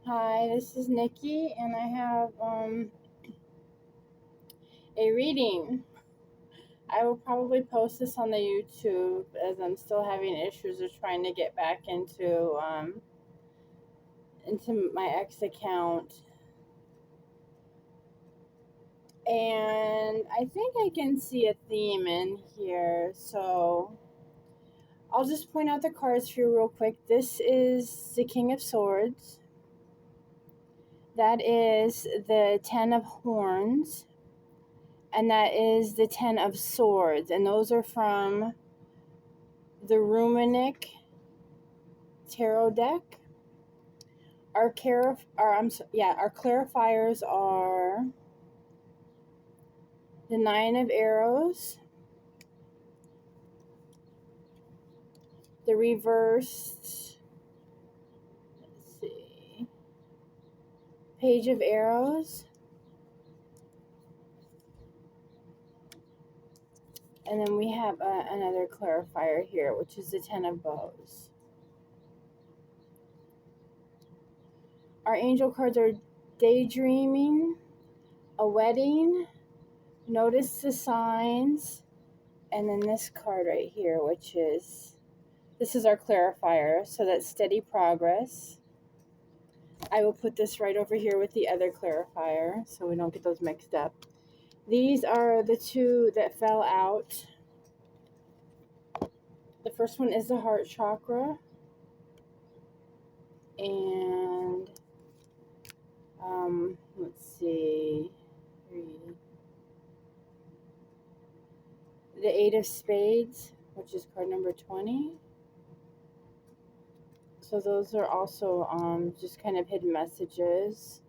Hi, this is Nikki, and I have a reading. I will probably post this on the YouTube as I'm still having issues of trying to get back into my X account, and I think I can see a theme in here. So I'll just point out the cards for you real quick. This is the King of Swords. That is the Ten of Horns. And that is the Ten of Swords. And those are from the Runic tarot deck. Our clarifiers are the Nine of Arrows, the reversed, let's see, Page of Arrows, and then we have another clarifier here, which is the Ten of Bows. Our angel cards are Daydreaming, A Wedding, Notice the Signs, and then this card right here, this is our clarifier, so that's Steady Progress. I will put this right over here with the other clarifier so we don't get those mixed up. These are the two that fell out. The first one is the heart chakra, and let's see, the Eight of Spades, which is card number 20. So those are also just kind of hidden messages.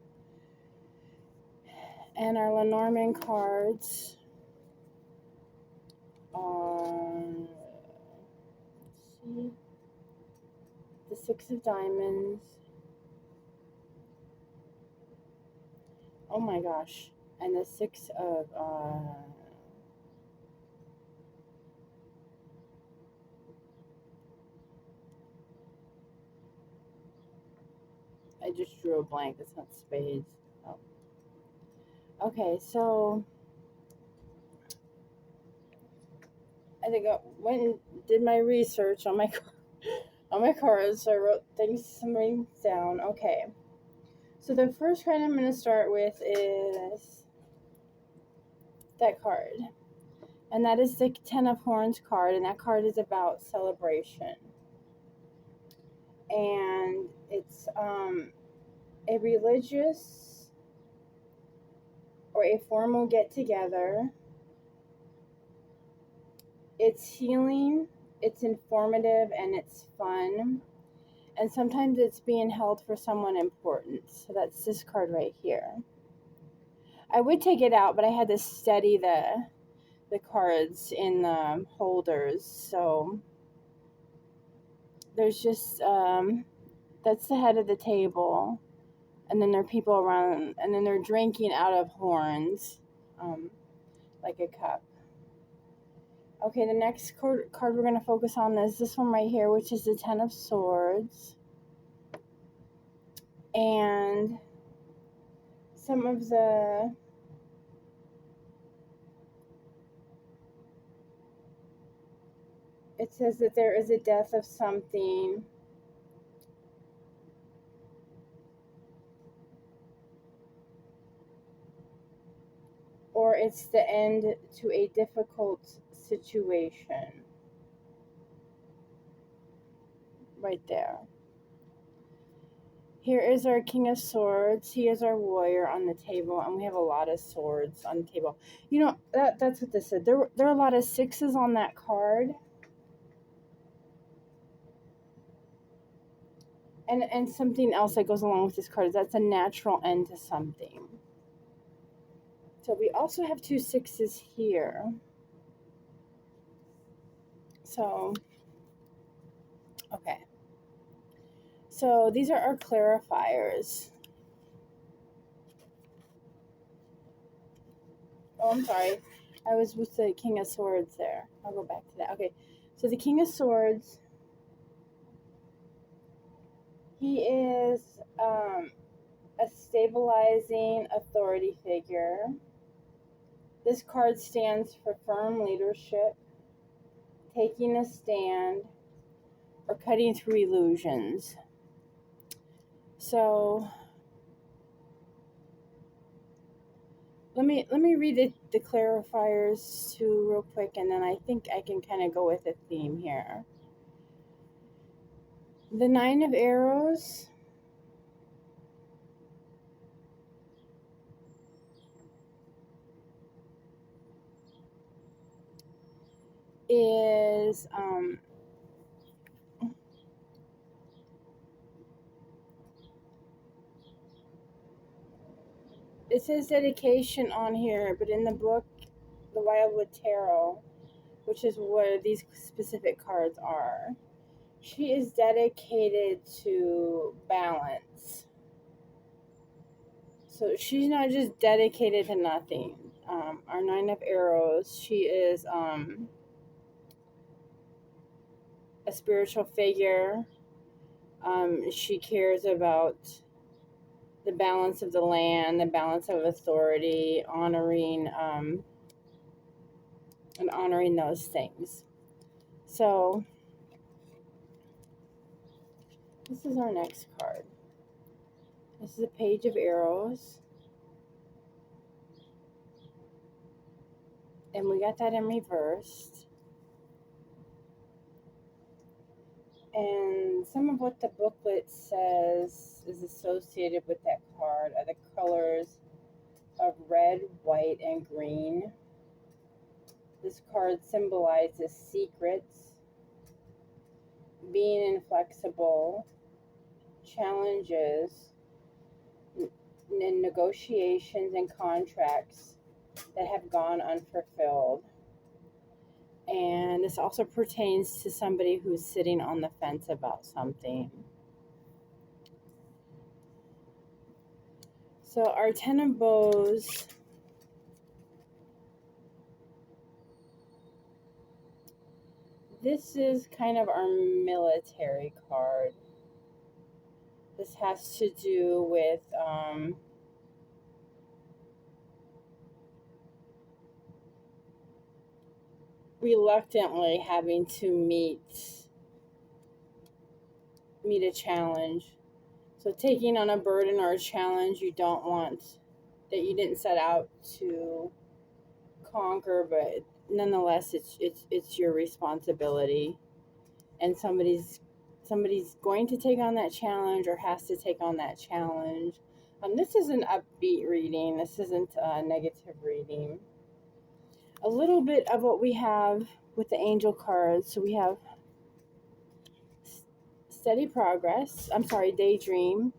And our Lenormand cards are, let's see, the Six of Diamonds. Oh my gosh. And the Six of, I just drew a blank. That's not spades. Oh. Okay, so I think I went and did my research on my cards. So I wrote some things down. Okay. So the first card I'm going to start with is that card. And that is the Ten of Horns card. And that card is about celebration. And it's a religious or a formal get-together. It's healing, it's informative, and it's fun. And sometimes it's being held for someone important. So that's this card right here. I would take it out, but I had to steady the cards in the holders. So there's just, that's the head of the table. And then there are people around, and then they're drinking out of horns, like a cup. Okay, the next card we're going to focus on is this one right here, which is the Ten of Swords. And some of it says that there is a death of something. Or it's the end to a difficult situation. Right there. Here is our King of Swords. He is our warrior on the table, and we have a lot of swords on the table. You know, that's what this said. There are a lot of sixes on that card. And something else that goes along with this card is that's a natural end to something. So we also have two sixes here. So, okay. So these are our clarifiers. Oh, I'm sorry. I was with the King of Swords there. I'll go back to that. Okay. So the King of Swords, he is a stabilizing authority figure. This card stands for firm leadership, taking a stand, or cutting through illusions. So let me read the clarifiers too real quick, and then I think I can kind of go with a theme here. The Nine of Arrows is it says dedication on here, but in the book, the Wildwood Tarot, which is what these specific cards are, she is dedicated to balance. So she's not just dedicated to nothing. Our Nine of Arrows, she is a spiritual figure. She cares about the balance of the land, the balance of authority, honoring and honoring those things. So this is our next card. This is a Page of Arrows. And we got that in reversed. And some of what the booklet says is associated with that card are the colors of red, white, and green. This card symbolizes secrets, being inflexible, challenges, and negotiations and contracts that have gone unfulfilled. And this also pertains to somebody who's sitting on the fence about something. So our Ten of Bows, this is kind of our military card. This has to do with reluctantly having to meet a challenge. So taking on a burden or a challenge you don't want, that you didn't set out to conquer, but nonetheless it's your responsibility, and somebody's going to take on that challenge or has to take on that challenge. This is an upbeat reading. This isn't a negative reading. A little bit of what we have with the angel cards. So we have steady progress. I'm sorry, daydream.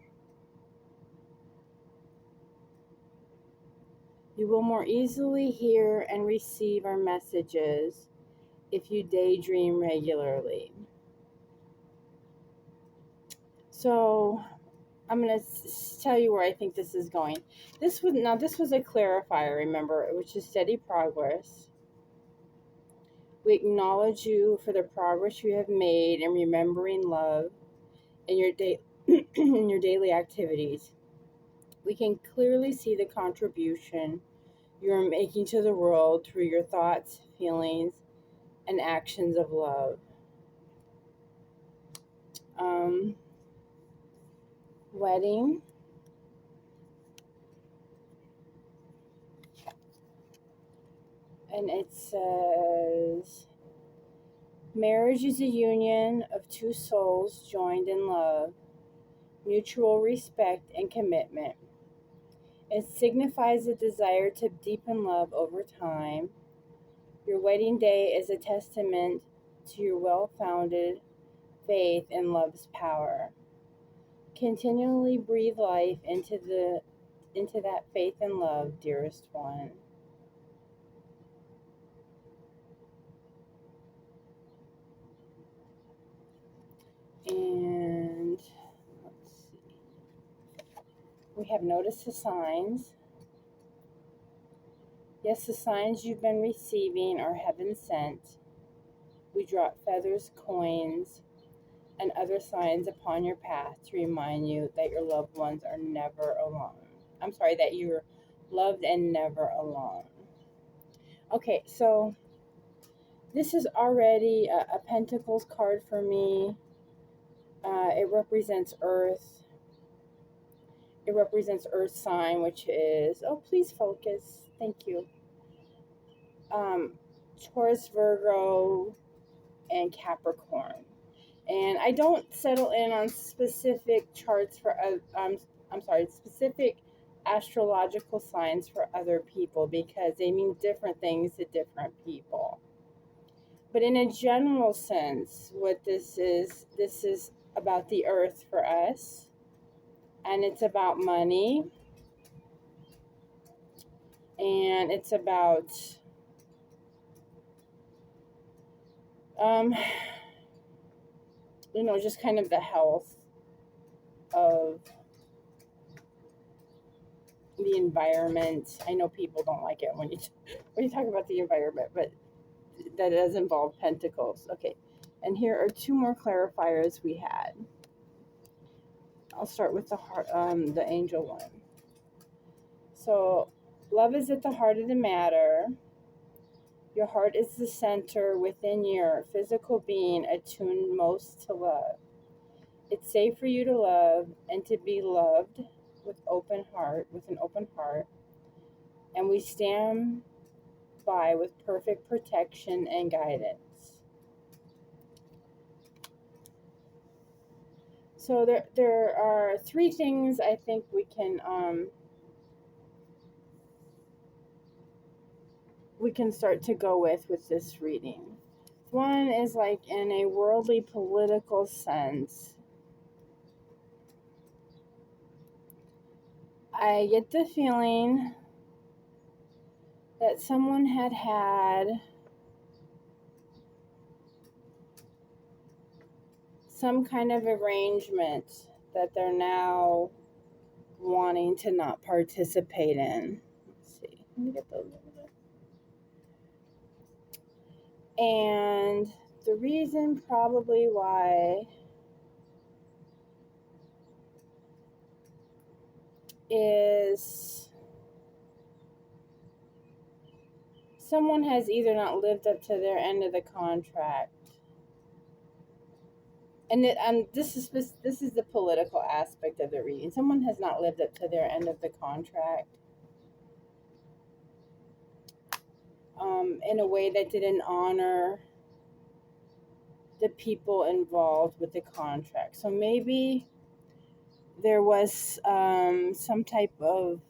You will more easily hear and receive our messages if you daydream regularly. So I'm going to tell you where I think this is going. This was a clarifier, remember, which is steady progress. We acknowledge you for the progress you have made in remembering love in your in your daily activities. We can clearly see the contribution you are making to the world through your thoughts, feelings, and actions of love. Wedding. And it says, marriage is a union of two souls joined in love, mutual respect, and commitment. It signifies a desire to deepen love over time. Your wedding day is a testament to your well-founded faith in love's power. Continually breathe life into that faith and love, dearest one. And let's see. We have noticed the signs. Yes, the signs you've been receiving are heaven sent. We drop feathers, coins, and other signs upon your path to remind you that your loved ones are never alone. I'm sorry, that you're loved and never alone. Okay, so this is already a Pentacles card for me. It represents Earth. It represents Earth sign, which is, oh, please focus. Thank you. Taurus, Virgo, and Capricorn. And I don't settle in on specific charts for, specific astrological signs for other people because they mean different things to different people. But in a general sense, what this is about the earth for us, and it's about money, and it's about just kind of the health of the environment. I know people don't like it when you talk about the environment, but that does involve pentacles. Okay, and here are two more clarifiers we had. I'll start with the heart, the angel one. So, love is at the heart of the matter. Your heart is the center within your physical being, attuned most to love. It's safe for you to love and to be loved with an open heart, and we stand by with perfect protection and guidance. So there are three things I think we can start to go with this reading. One is like in a worldly political sense. I get the feeling that someone had some kind of arrangement that they're now wanting to not participate in. Let's see. Let me get those a little bit. And the reason probably why is someone has either not lived up to their end of the contract, and this is the political aspect of the reading. Someone has not lived up to their end of the contract in a way that didn't honor the people involved with the contract. So maybe there was some type of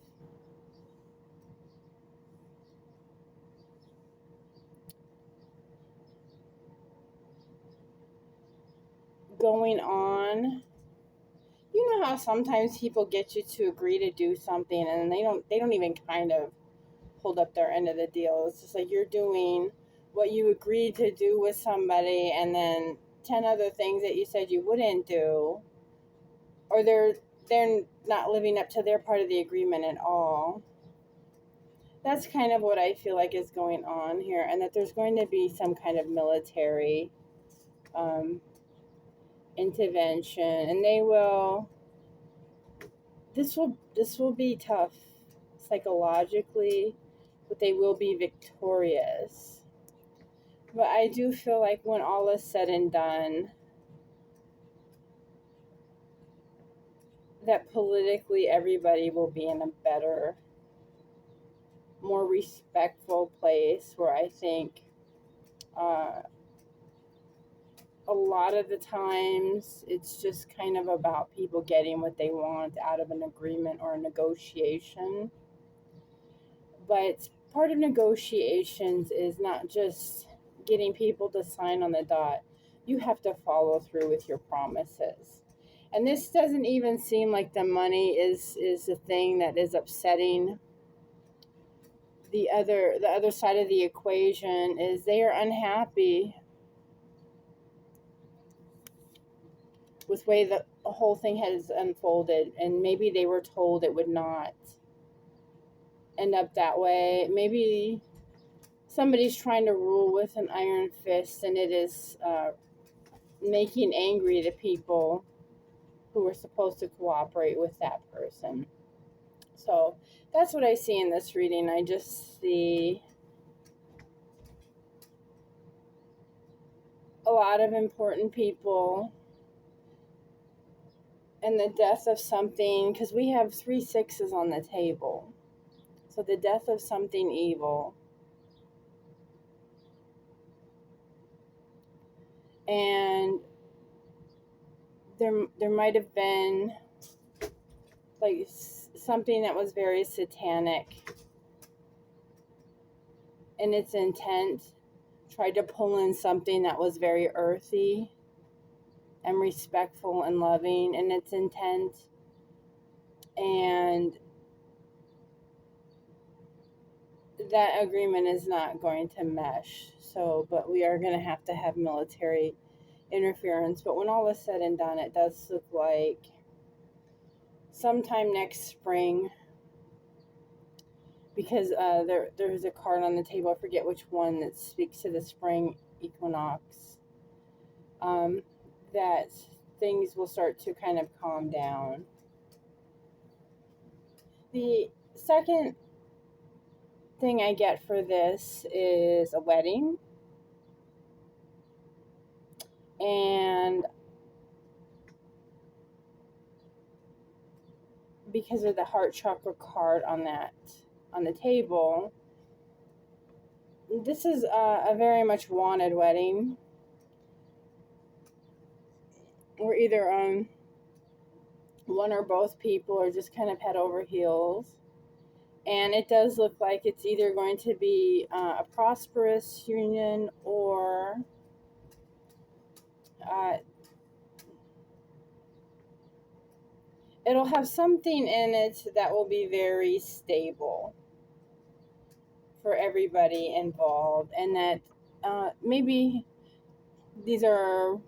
going on. You know how sometimes people get you to agree to do something and they don't even kind of hold up their end of the deal. It's just like you're doing what you agreed to do with somebody, and then 10 other things that you said you wouldn't do, or they're not living up to their part of the agreement at all. That's kind of what I feel like is going on here, and that there's going to be some kind of military intervention, and this will be tough psychologically, but they will be victorious. But I do feel like when all is said and done, that politically everybody will be in a better, more respectful place, where I think a lot of the times it's just kind of about people getting what they want out of an agreement or a negotiation. But part of negotiations is not just getting people to sign on the dot. You have to follow through with your promises. And this doesn't even seem like the money is the thing that is upsetting the other side of the equation. Is they are unhappy with the way the whole thing has unfolded, and maybe they were told it would not end up that way. Maybe somebody's trying to rule with an iron fist, and it is making angry the people who were supposed to cooperate with that person. So that's what I see in this reading. I just see a lot of important people and the death of something, because we have 3 6s on the table. So the death of something evil. And there might have been like something that was very satanic in its intent, tried to pull in something that was very earthy and respectful and loving in its intent, and that agreement is not going to mesh. So, but we are going to have military interference. But when all is said and done, it does look like sometime next spring, because there's a card on the table, I forget which one, that speaks to the spring equinox, that things will start to kind of calm down. The second thing I get for this is a wedding, and because of the heart chakra card on the table, this is a very much wanted wedding. We're either one or both people are just kind of head over heels. And it does look like it's either going to be a prosperous union, or it'll have something in it that will be very stable for everybody involved. And that maybe these are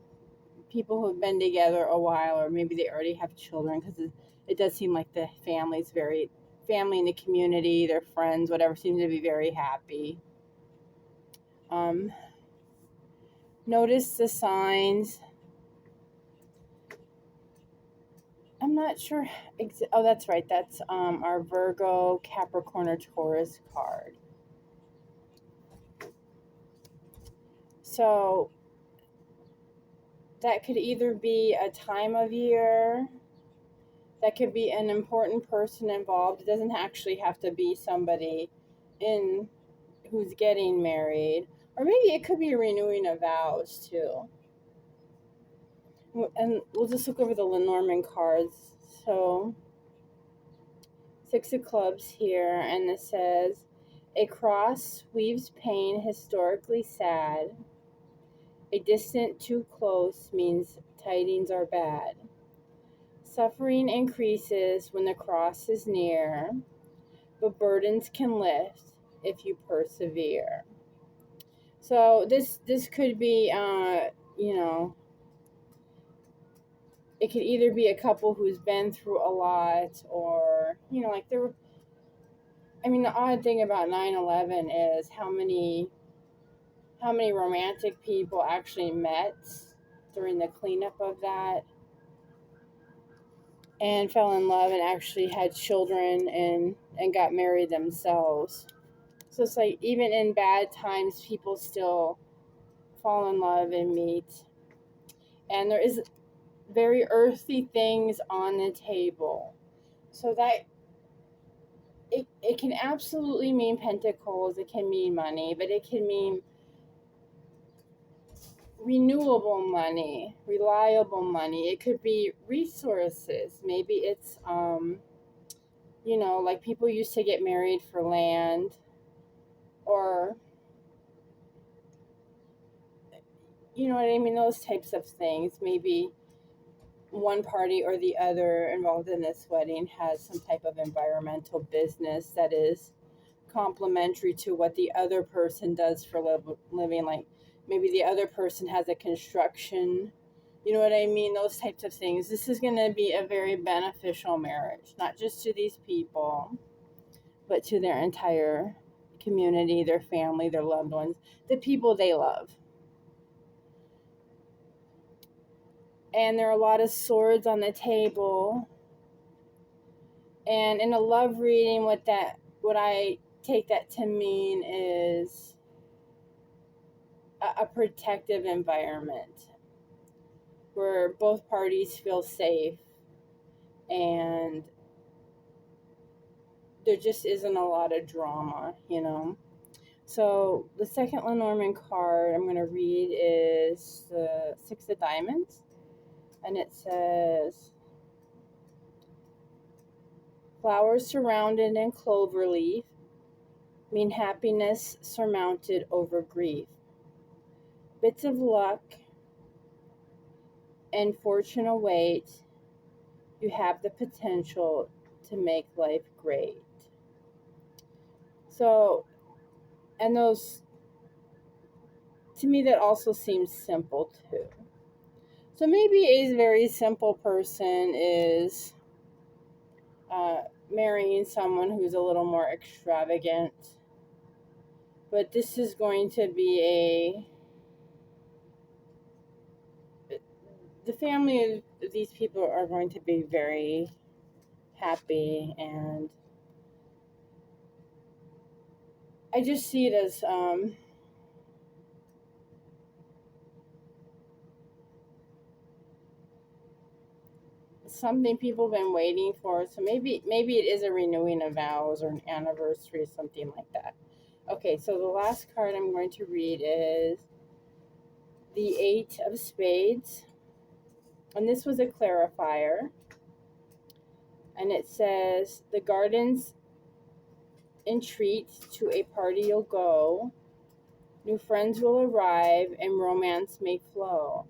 people who've been together a while, or maybe they already have children, because it does seem like the family in the community, their friends, whatever, seems to be very happy. Notice the signs. I'm not sure. Oh, that's right. That's our Virgo, Capricorn, or Taurus card. So that could either be a time of year, that could be an important person involved. It doesn't actually have to be somebody who's getting married, or maybe it could be a renewing of vows too. And we'll just look over the Lenormand cards. So 6 of Clubs here, and this says, a cross weaves pain historically sad. A distant too close means tidings are bad. Suffering increases when the cross is near, but burdens can lift if you persevere. So this could be, it could either be a couple who's been through a lot, or, like the odd thing about 9/11 is how many romantic people actually met during the cleanup of that and fell in love and actually had children and got married themselves. So it's like, even in bad times, people still fall in love and meet. And there is very earthy things on the table. So that it can absolutely mean pentacles, it can mean money, but it can mean renewable money, reliable money. It could be resources. Maybe it's like people used to get married for land, or you know what I mean, those types of things. Maybe one party or the other involved in this wedding has some type of environmental business that is complementary to what the other person does for living. Like maybe the other person has a construction, you know what I mean, those types of things. This is going to be a very beneficial marriage, not just to these people, but to their entire community, their family, their loved ones, the people they love. And there are a lot of swords on the table. And in a love reading, what I take that to mean is a protective environment where both parties feel safe and there just isn't a lot of drama, you know. So the second Lenormand card I'm going to read is the Six of Diamonds, and it says, flowers surrounded in clover leaf mean happiness surmounted over grief. Bits of luck and fortune await. You have the potential to make life great. So, and those, to me, that also seems simple too. So maybe a very simple person is marrying someone who's a little more extravagant. But this is going to be the family of these people are going to be very happy, and I just see it as something people have been waiting for. So maybe it is a renewing of vows or an anniversary, something like that. Okay, so the last card I'm going to read is the Eight of Spades, and this was a clarifier, and it says the gardens entreat, to a party you'll go, new friends will arrive and romance may flow.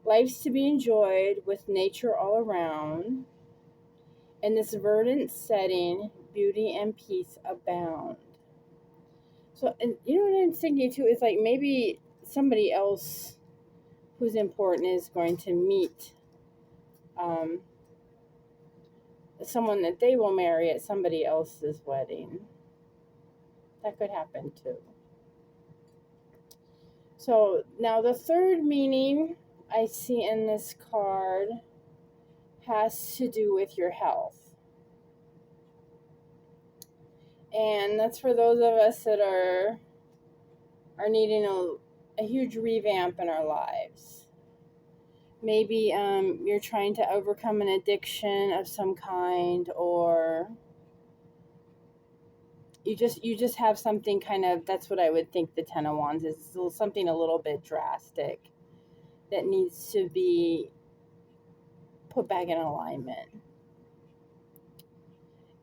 Life's to be enjoyed with nature all around. In this verdant setting, beauty and peace abound. So, and you know what I'm thinking too is like maybe somebody else who's important is going to meet um, someone that they will marry at somebody else's wedding. That could happen too. So now the third meaning I see in this card has to do with your health. And that's for those of us that are needing a huge revamp in our lives. Maybe you're trying to overcome an addiction of some kind, or you just have something kind of, that's what I would think the Ten of Wands is, something a little bit drastic that needs to be put back in alignment.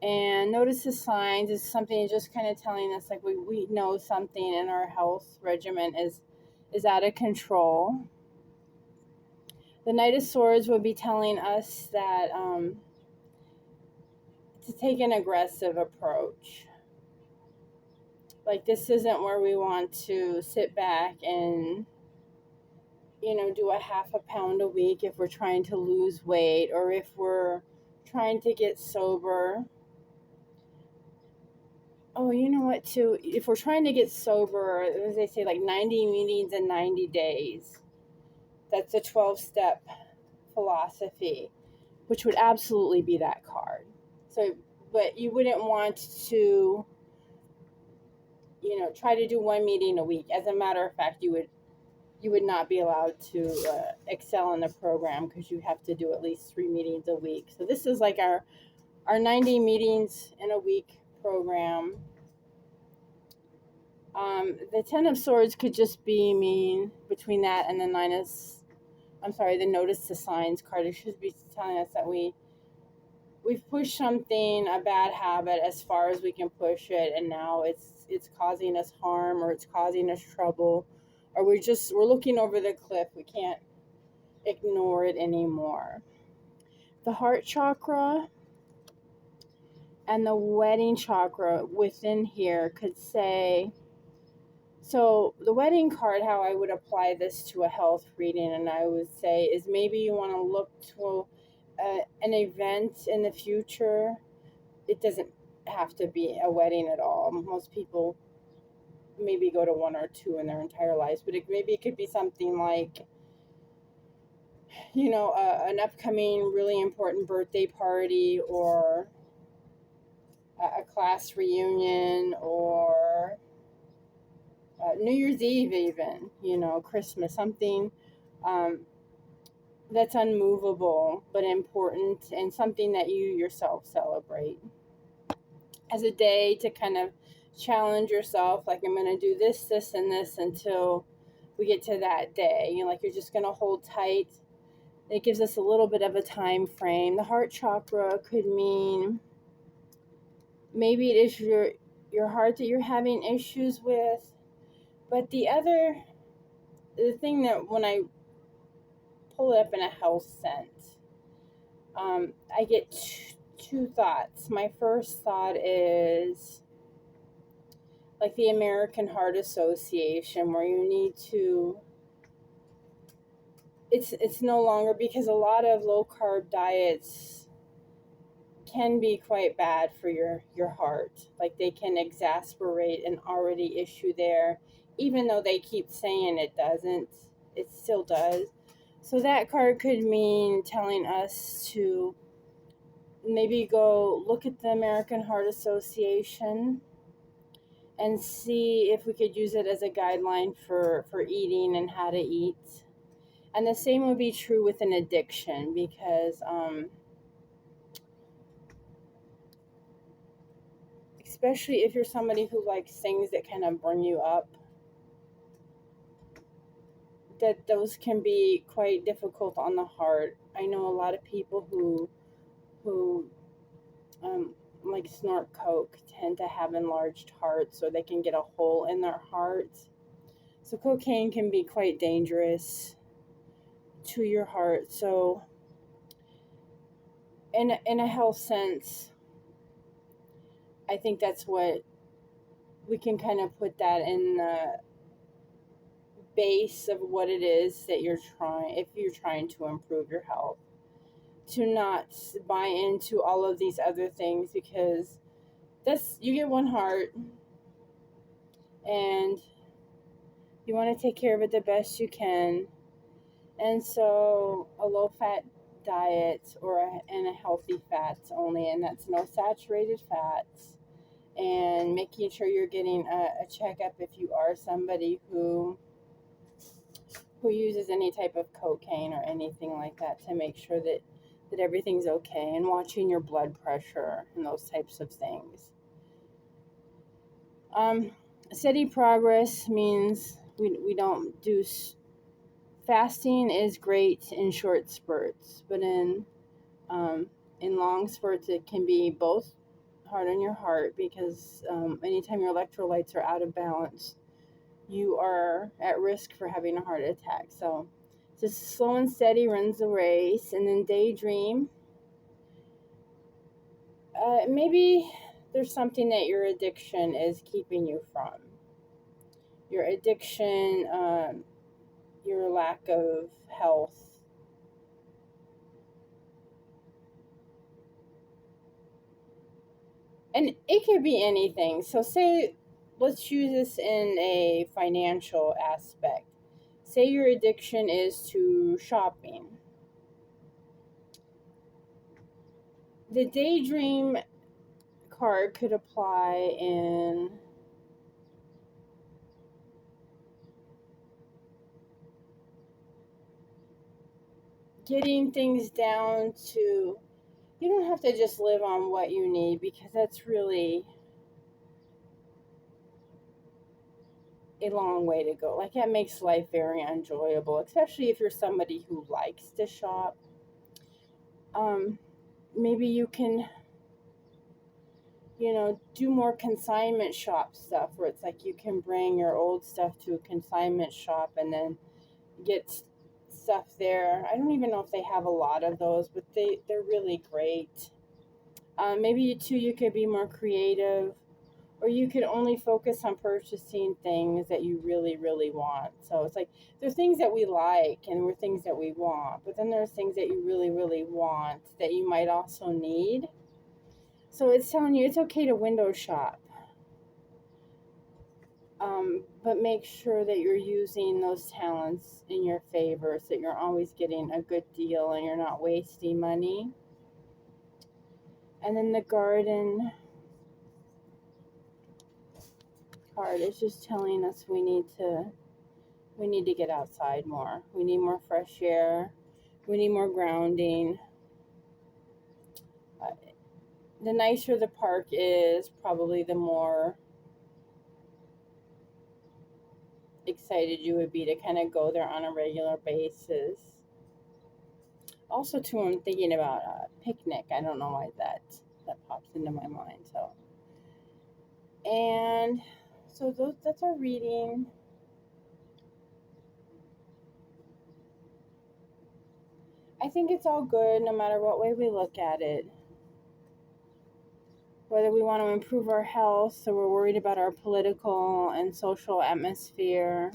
And notice the signs is something just kind of telling us like we know something in our health regimen is out of control. The Knight of Swords would be telling us that to take an aggressive approach. Like this isn't where we want to sit back and do a half a pound a week if we're trying to lose weight, or if we're trying to get sober. Oh, you know what, too? If we're trying to get sober, as they say, like 90 meetings in 90 days, that's a 12-step philosophy, which would absolutely be that card. So, but you wouldn't want to, try to do one meeting a week. As a matter of fact, you would not be allowed to excel in the program because you have to do at least 3 meetings a week. So this is like our 90 meetings in a week program. The Ten of Swords could just mean between that and the the Notice to Signs card. It should be telling us that we've pushed something, a bad habit, as far as we can push it, and now it's causing us harm, or it's causing us trouble, or we're looking over the cliff. We can't ignore it anymore. The heart chakra and the wedding chakra within here could say, so the wedding card, how I would apply this to a health reading, and I would say is maybe you want to look to an event in the future. It doesn't have to be a wedding at all. Most people maybe go to one or two in their entire lives, but maybe it could be something like an upcoming really important birthday party, or a class reunion, or New Year's Eve, even, Christmas, something um, that's unmovable but important, and something that you yourself celebrate as a day to kind of challenge yourself, like, I'm going to do this, this, and this until we get to that day. Like, you're just going to hold tight. It gives us a little bit of a time frame. The heart chakra could mean maybe it is your heart that you're having issues with. But the thing that when I pull it up in a health sense, I get two thoughts. My first thought is like the American Heart Association, where you need to. It's no longer, because a lot of low carb diets can be quite bad for your heart. Like, they can exacerbate an already issue there, even though they keep saying it doesn't. It still does. So that card could mean telling us to maybe go look at the American Heart Association and see if we could use it as a guideline for eating and how to eat. And the same would be true with an addiction, because especially if you're somebody who likes things that kind of burn you up, that those can be quite difficult on the heart. I know a lot of people who like snort coke tend to have enlarged hearts, or they can get a hole in their heart. So cocaine can be quite dangerous to your heart. So in a health sense, I think that's what we can kind of put that in the base of what it is that you're trying, if you're trying to improve your health, to not buy into all of these other things, because you get one heart, and you want to take care of it the best you can. And so a low fat diet, and a healthy fats only, and that's no saturated fats, and making sure you're getting a checkup if you are somebody who uses any type of cocaine or anything like that, to make sure that everything's okay, and watching your blood pressure and those types of things. Steady progress means we don't do. Fasting is great in short spurts, but in long spurts, it can be both hard on your heart, because anytime your electrolytes are out of balance, you are at risk for having a heart attack. So just slow and steady runs the race. And then daydream. Maybe there's something that your addiction is keeping you from. Your addiction, your lack of health. And it could be anything. So let's use this in a financial aspect. Say your addiction is to shopping. The daydream card could apply in getting things down to, you don't have to just live on what you need, because that's really a long way to go. Like, that makes life very enjoyable, especially if you're somebody who likes to shop. Maybe you can, do more consignment shop stuff, where it's like you can bring your old stuff to a consignment shop and then get stuff there. I don't even know if they have a lot of those, but they're really great. Maybe you could be more creative, or you could only focus on purchasing things that you really, really want. So it's like, there's things that we like and we're things that we want, but then there's things that you really, really want that you might also need. So it's telling you it's okay to window shop. But make sure that you're using those talents in your favor so that you're always getting a good deal and you're not wasting money. And then the garden card is just telling us we need to get outside more. We need more fresh air. We need more grounding. Uh, the nicer the park is, probably the more excited you would be to kind of go there on a regular basis. Also, too, I'm thinking about a picnic. I don't know why that pops into my mind. So that's our reading. I think it's all good no matter what way we look at it. Whether we want to improve our health or we're worried about our political and social atmosphere.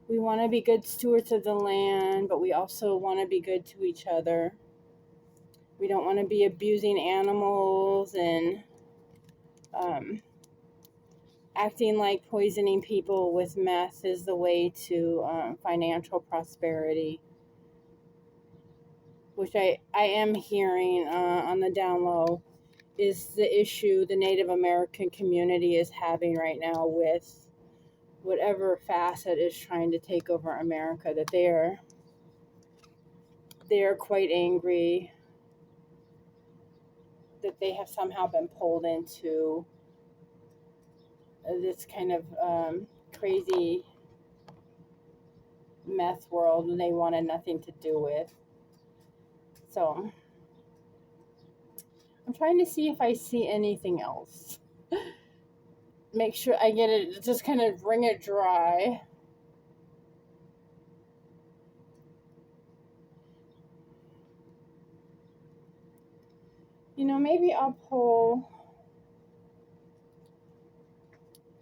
We want to be good stewards of the land, but we also want to be good to each other. We don't want to be abusing animals and acting like poisoning people with meth is the way to financial prosperity, which I am hearing on the down low is the issue the Native American community is having right now with whatever facet is trying to take over America, that they are quite angry that they have somehow been pulled into this kind of crazy meth world and they wanted nothing to do with. So I'm trying to see if I see anything else. Make sure I get it, just kind of wring it dry. Maybe I'll pull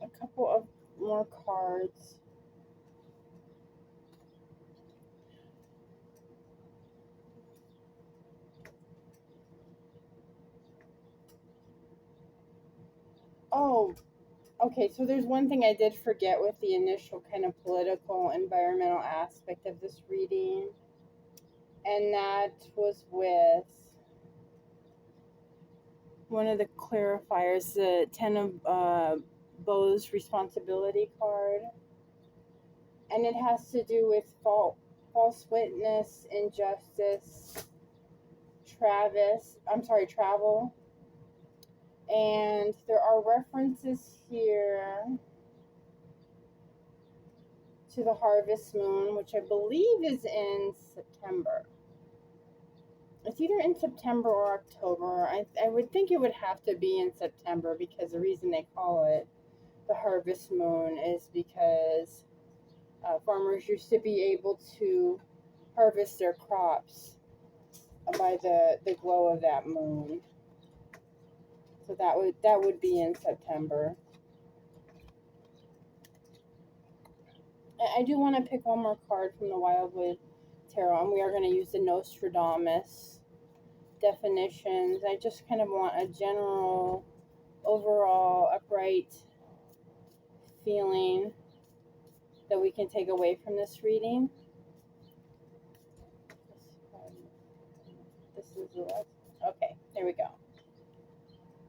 a couple of more cards. Oh, okay, so there's one thing I did forget with the initial kind of political, environmental aspect of this reading, and that was with one of the clarifiers, the Ten of Bows responsibility card, and it has to do with false witness, injustice, travel, and there are references here to the harvest moon, which I believe is in September. It's either in September or October. I would think it would have to be in September because the reason they call it the harvest moon is because farmers used to be able to harvest their crops by the glow of that moon. So that would be in September. I do want to pick one more card from the Wildwood Tarot, and we are going to use the Nostradamus definitions. I just kind of want a general, overall, upright feeling that we can take away from this reading. This is the last. Okay, there we go.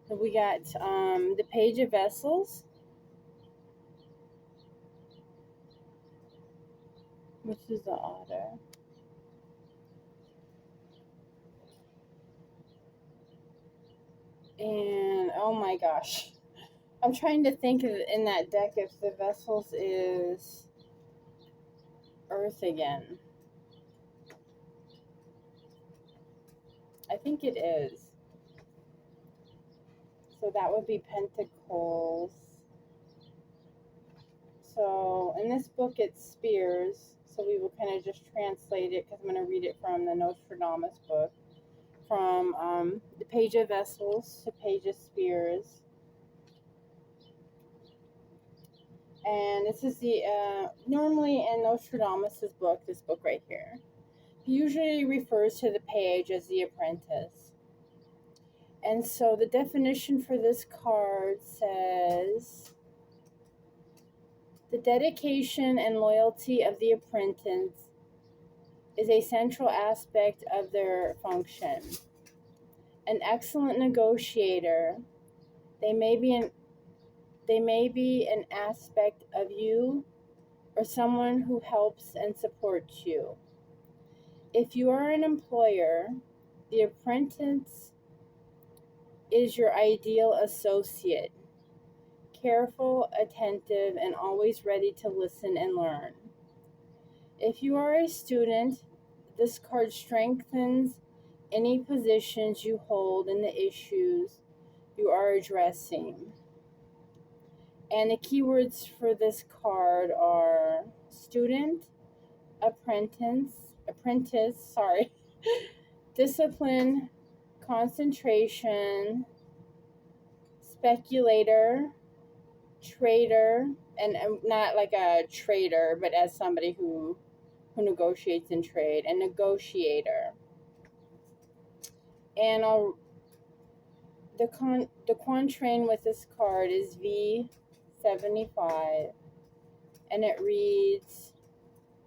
So we got the Page of Vessels, which is the Otter. And oh my gosh, I'm trying to think of in that deck if the Vessels is Earth again. I think it is. So that would be Pentacles. So in this book it's Spears. So we will kind of just translate it because I'm going to read it from the Nostradamus book. From the Page of Vessels to Page of Spears. And this is the, normally in Nostradamus' book, this book right here, he usually refers to the page as the apprentice. And so the definition for this card says the dedication and loyalty of the apprentice is a central aspect of their function. An excellent negotiator, they may be an aspect of you or someone who helps and supports you. If you are an employer, the apprentice is your ideal associate, careful, attentive, and always ready to listen and learn. If you are a student, this card strengthens any positions you hold in the issues you are addressing. And the keywords for this card are student, apprentice, discipline, concentration, speculator, trader, and not like a trader, but as somebody who negotiates in trade, and negotiator. And the quatrain with this card is V75, and it reads,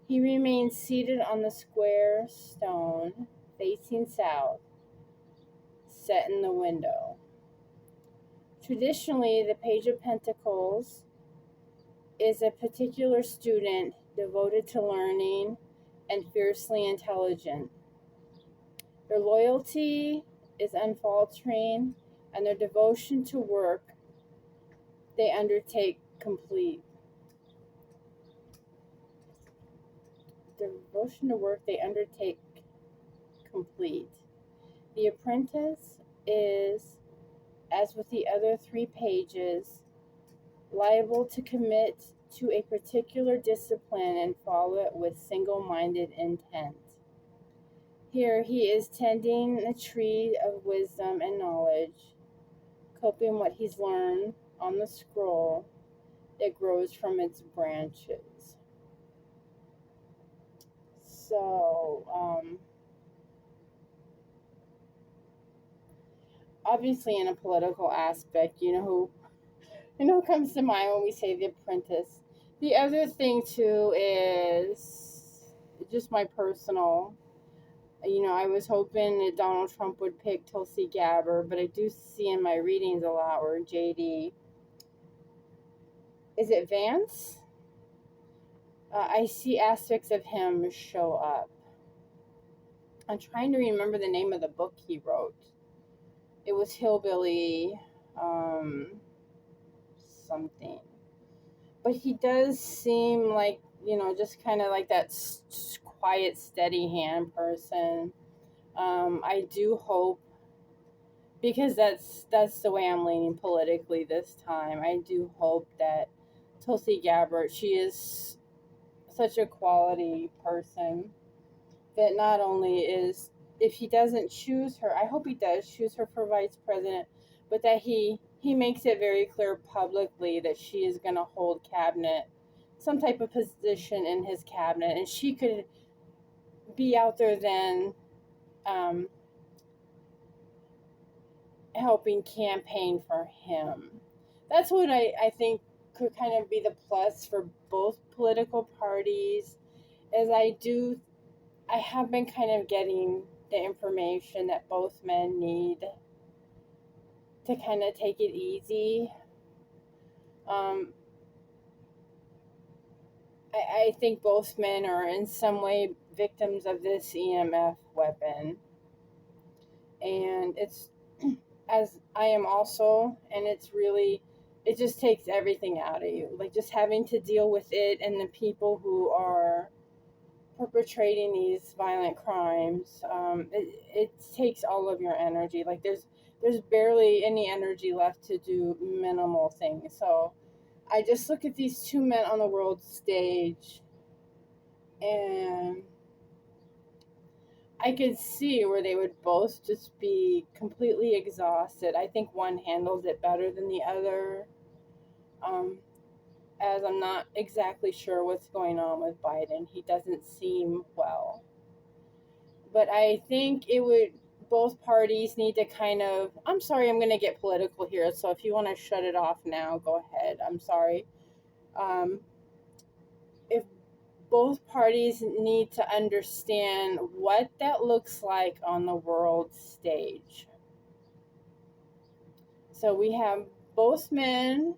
he remains seated on the square stone, facing south, set in the window. Traditionally, the Page of Pentacles is a particular student devoted to learning and fiercely intelligent. Their loyalty is unfaltering, and their devotion to work they undertake complete. Devotion to work they undertake complete. The apprentice is, as with the other 3 pages, liable to commit to a particular discipline and follow it with single-minded intent. Here he is tending the tree of wisdom and knowledge, coping what he's learned on the scroll that grows from its branches. So, obviously in a political aspect, you know who comes to mind when we say the apprentice. The other thing too is just my personal, I was hoping that Donald Trump would pick Tulsi Gabbard, but I do see in my readings a lot where JD, is it Vance? I see aspects of him show up. I'm trying to remember the name of the book he wrote. It was Hillbilly something. But he does seem like, just kind of like that quiet, steady hand person. I do hope, because that's the way I'm leaning politically this time, I do hope that Tulsi Gabbard, she is such a quality person that not only is, if he doesn't choose her, I hope he does choose her for vice president, but that he makes it very clear publicly that she is going to hold cabinet, some type of position in his cabinet, and she could be out there then helping campaign for him. That's what I think could kind of be the plus for both political parties, as I have been kind of getting the information that both men need to kind of take it easy. I think both men are in some way victims of this EMF weapon. And it's, as I am also, and it's really, it just takes everything out of you. Like just having to deal with it and the people who are perpetrating these violent crimes, it takes all of your energy. Like there's barely any energy left to do minimal things. So I just look at these 2 men on the world stage, and I could see where they would both just be completely exhausted. I think one handles it better than the other, as I'm not exactly sure what's going on with Biden. He doesn't seem well. But I think it would both parties need to kind of, I'm sorry, I'm going to get political here, so if you want to shut it off now, go ahead. I'm sorry. If both parties need to understand what that looks like on the world stage. So we have both men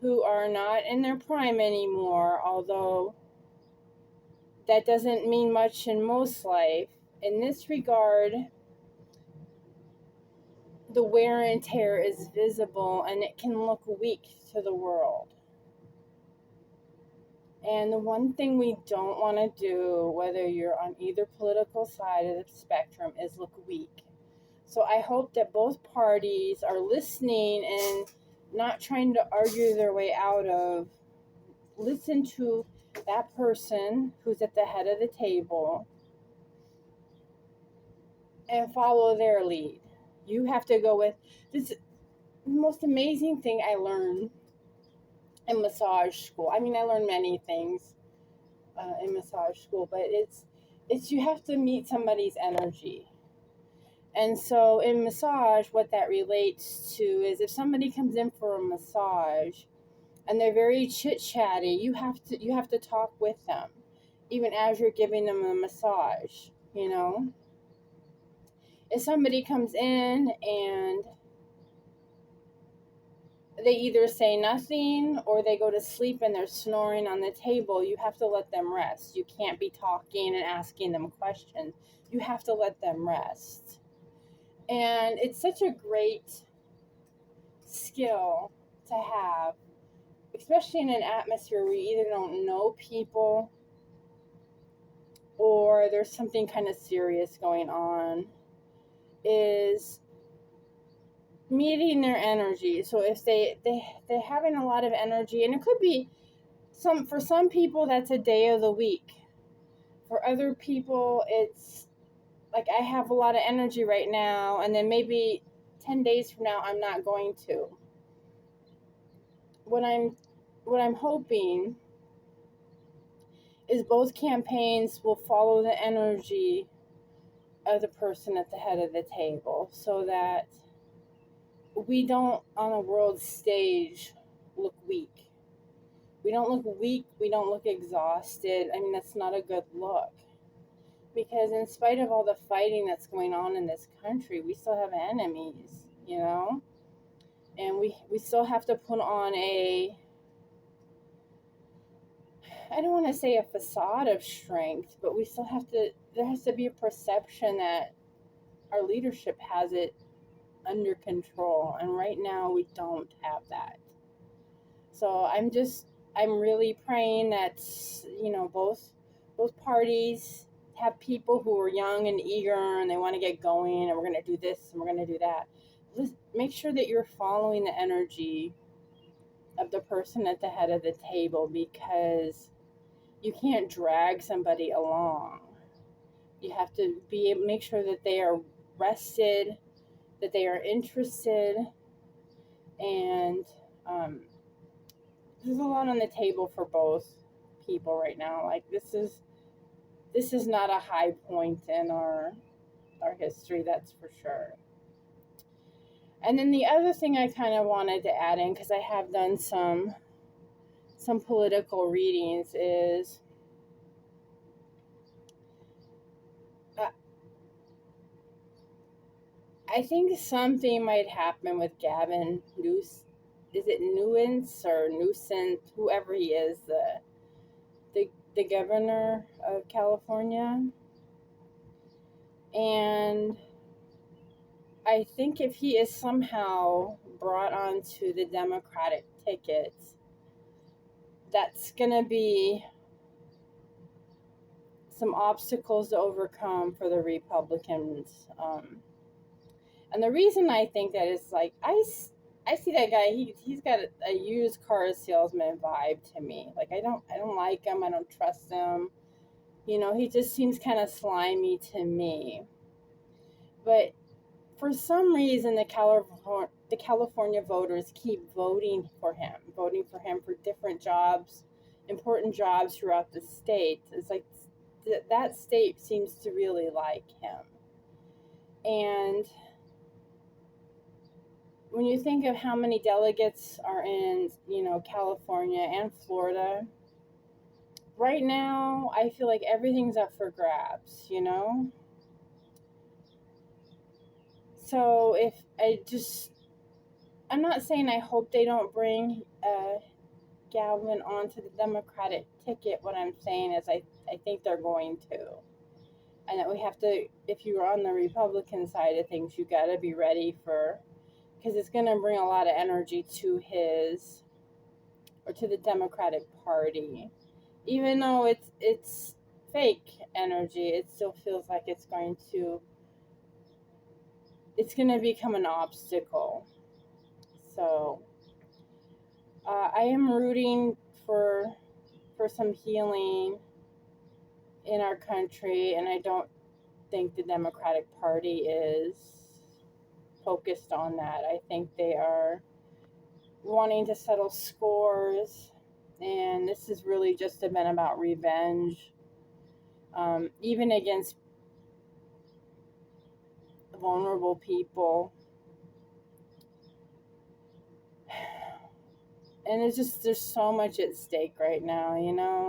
who are not in their prime anymore, although that doesn't mean much in most life. In this regard, the wear and tear is visible and it can look weak to the world. And the one thing we don't want to do, whether you're on either political side of the spectrum, is look weak. So I hope that both parties are listening and not trying to argue their way out of. Listen to that person who's at the head of the table and follow their lead. You have to go with this. The most amazing thing I learned in massage school. I mean, I learned many things in massage school, but it's you have to meet somebody's energy. And so in massage, what that relates to is if somebody comes in for a massage and they're very chit-chatty, you have to talk with them even as you're giving them a massage, you know? If somebody comes in and they either say nothing or they go to sleep and they're snoring on the table, you have to let them rest. You can't be talking and asking them questions. You have to let them rest. And it's such a great skill to have, especially in an atmosphere where you either don't know people or there's something kind of serious going on, is meeting their energy. So if they're having a lot of energy, and it could be for some people that's a day of the week. For other people, it's like I have a lot of energy right now, and then maybe 10 days from now I'm not going to. What I'm hoping is both campaigns will follow the energy of the person at the head of the table so that we don't, on a world stage, look weak. We don't look weak. We don't look exhausted. I mean, that's not a good look. Because in spite of all the fighting that's going on in this country, we still have enemies, you know? And we still have to put on I don't want to say a facade of strength, but we still have to, there has to be a perception that our leadership has it under control. And right now we don't have that. So I'm really praying that, you know, both parties have people who are young and eager and they want to get going and we're going to do this and we're going to do that. Make sure that you're following the energy of the person at the head of the table, because you can't drag somebody along. You have to make sure that they are rested, that they are interested, and there's a lot on the table for both people right now. Like this is not a high point in our history, that's for sure. And then the other thing I kind of wanted to add in, because I have done some political readings, is I think something might happen with Gavin Newsom. Is it Nuance or Newsom, whoever he is, the governor of California? And I think if he is somehow brought onto the Democratic ticket, that's going to be some obstacles to overcome for the Republicans. And the reason I think that is, like, I see that guy. He's got a used car salesman vibe to me. Like I don't like him. I don't trust him. You know, he just seems kind of slimy to me. But for some reason, the California voters keep voting for him for different jobs, important jobs throughout the state. It's like that state seems to really like him. And when you think of how many delegates are in, California and Florida, right now I feel like everything's up for grabs. So if I'm not saying I hope they don't bring Galvin onto the Democratic ticket. What I'm saying is I think they're going to. And that we have to, if you're on the Republican side of things, you got to be ready for, because it's going to bring a lot of energy to to the Democratic Party. Even though it's fake energy, it still feels like it's going to become an obstacle. So I am rooting for some healing in our country, and I don't think the Democratic Party is focused on that. I think they are wanting to settle scores, and this has really just been about revenge, even against vulnerable people. And there's so much at stake right now,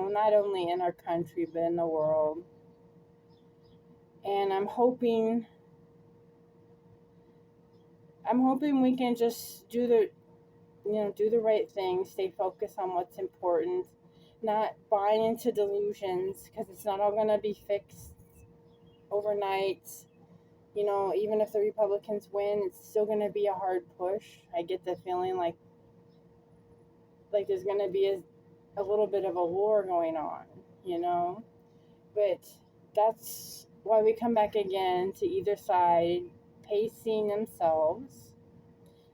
not only in our country, but in the world. And I'm hoping we can just do the right thing, stay focused on what's important, not buying into delusions, because it's not all going to be fixed overnight. Even if the Republicans win, it's still going to be a hard push. I get the feeling like there's going to be a little bit of a war going on. But that's why we come back again to either side pacing themselves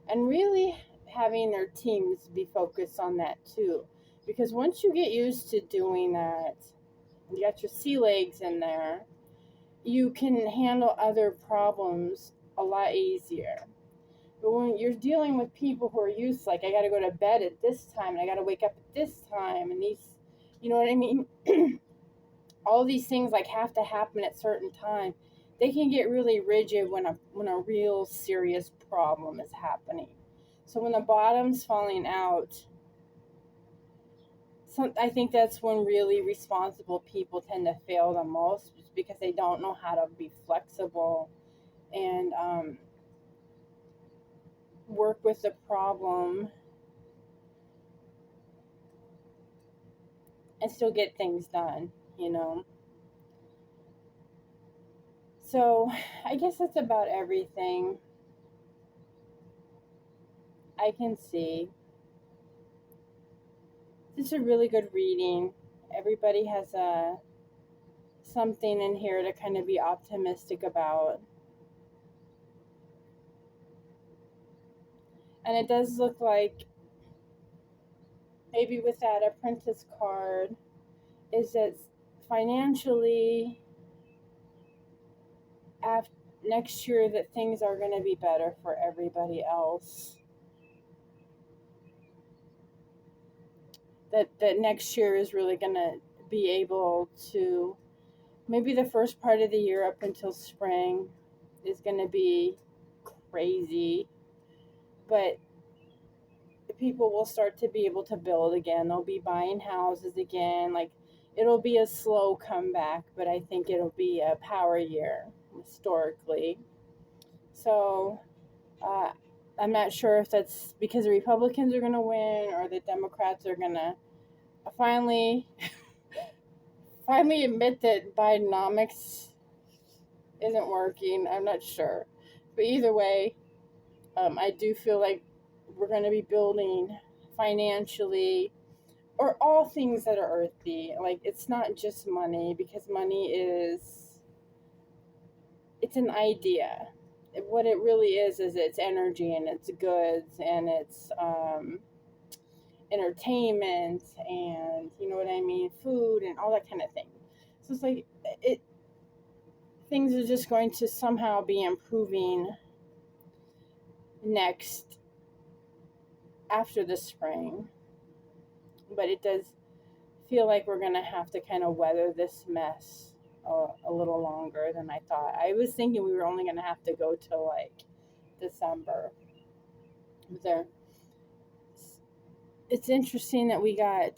and really having their teams be focused on that too. Because once you get used to doing that, you got your sea legs in there, you can handle other problems a lot easier. But when you're dealing with people who are used, like, I got to go to bed at this time and I got to wake up at this time, and these, you know what I mean? All these things like have to happen at certain time. They can get really rigid when a real serious problem is happening. So when the bottom's falling out, I think that's when really responsible people tend to fail the most, because they don't know how to be flexible and work with the problem and still get things done. So I guess that's about everything I can see. This is a really good reading. Everybody has something in here to kind of be optimistic about. And it does look like maybe with that apprentice card is that financially after next year that things are going to be better for everybody else. That next year is really going to be able to, maybe the first part of the year up until spring is going to be crazy, but people will start to be able to build again. They'll be buying houses again. Like, it'll be a slow comeback, but I think it'll be a power year historically. So I'm not sure if that's because the Republicans are going to win or the Democrats are going to finally admit that Bidenomics isn't working. I'm not sure. But either way, I do feel like we're going to be building financially, or all things that are earthy. Like, it's not just money, because money it's an idea. What it really is it's energy, and it's goods, and it's entertainment, and you know what I mean, food, and all that kind of thing. So it's like things are just going to somehow be improving next after the spring. But it does feel like we're going to have to kind of weather this mess a little longer than I thought. I was thinking we were only going to have to go till like December. There, it's interesting that we got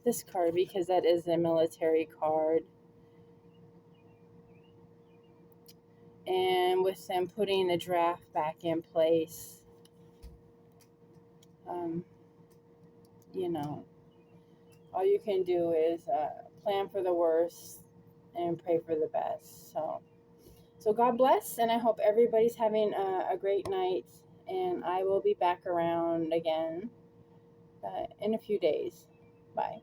this card because that is a military card. And with them putting the draft back in place, um, you know, all you can do is plan for the worst and pray for the best. So God bless, and I hope everybody's having a great night. And I will be back around again in a few days. Bye.